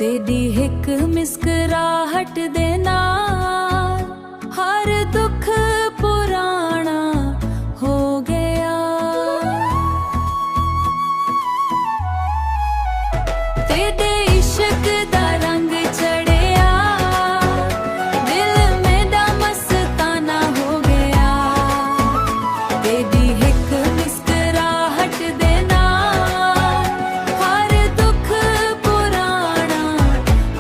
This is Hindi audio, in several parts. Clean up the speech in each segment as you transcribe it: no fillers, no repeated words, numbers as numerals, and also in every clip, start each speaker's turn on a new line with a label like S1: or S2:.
S1: तेरी हिक मुस्कुराहट दे नाल हर दुख पुराना हो गया। तेरे इश्क दा रंग चढ़िया, दिल मेरा मस्ताना हो गया। तेरी हिक मुस्कुराहट दे नाल हर दुख पुराना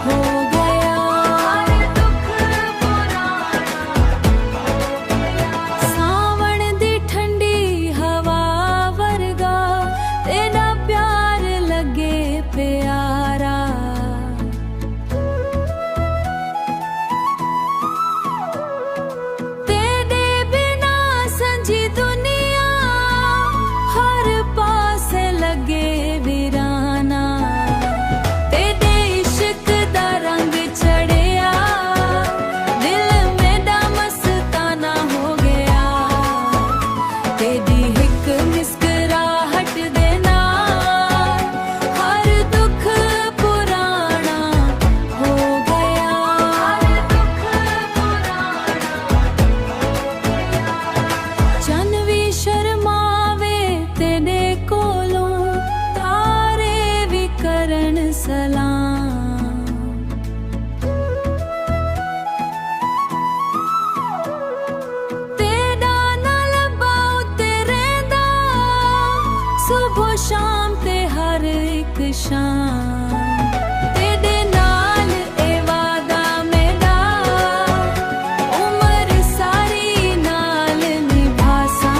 S1: हो गया। हर दुख पुराना हो गया। सावण दी ठंडी हवा वर्गा तेरा प्यार लगे प्यारा। तेरे बिना संजी दुनिया हर पास लगे वीराना। तेरे इश्क दा रंग चढ़िया, दिल मेरा मस्ताना हो गया। तेरी हिक मुस्कुराहट दे नाल हर दुख पुराना हो गया। हर दुख पुराना हो गया। चन भी शर्मावे तेरे कोलों, तारे भी करन सलाम। तेरा ना लब्बा उत्ते रहिंदा, सुबह शाम ते हर एक शाम। तेरे नाल ए वादा मेरा, उमर सारी नाल निभासा।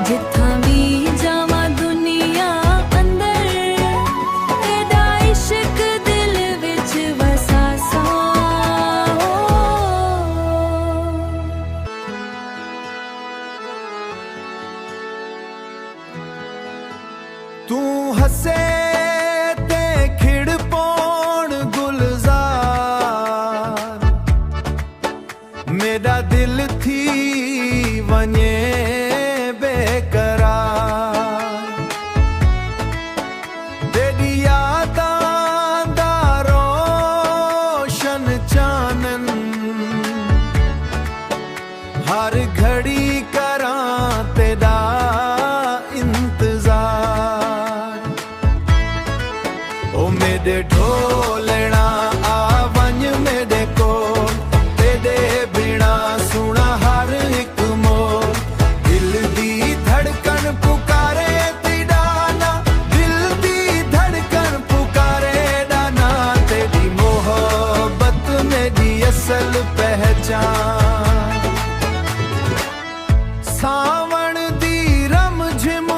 S1: जित्थां भी जावां दुनिया अंदर, तेरा इश्क दिल विच वसासा।
S2: तू हसे ते खिड़ पौण गुलजार, मेरा दिल थी वने बेकरार। तेरी यादां दा रोशन चानन, हर घड़ी करां तेरा इंतजार। ओ मेरे ढोलना आवंज मेरे कोल, तेरे बिना सुना हर एक मोल। दिल दी धड़कन पुकारे तेरा ना, दिल दी धड़कन पुकारे ना। तेरी मोहब्बत मेरी असल पहचान। सावण दी रम झिम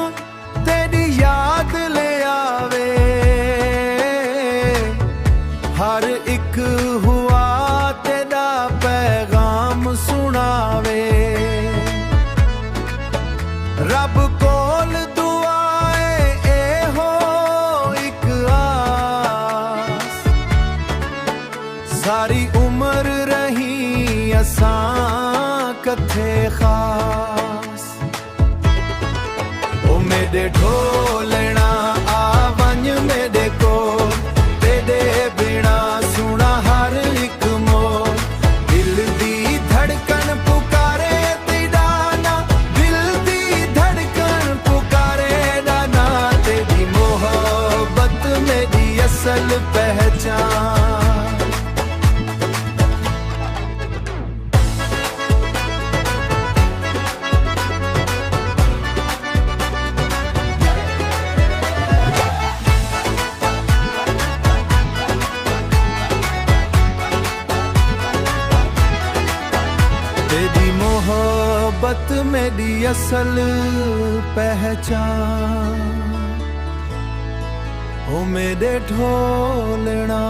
S2: तेरी याद ले आवे, हर एक हुआ तेरा पैगाम सुनावे। रब कोल दुआए ए हो एक आस, सारी उम्र रही असां कथे खास। ओ मेरे ढोलना आवंज मेरे कोल, तेरे बिना सुना हर एक मोल। दिल दी धड़कन पुकारे तेरा ना, दिल दी धड़कन पुकारे ना। तेरी मोहब्बत मेरी असल पहचान। तेरी मोहब्बत मेरी असल पहचान। ओ मेरे ढोलना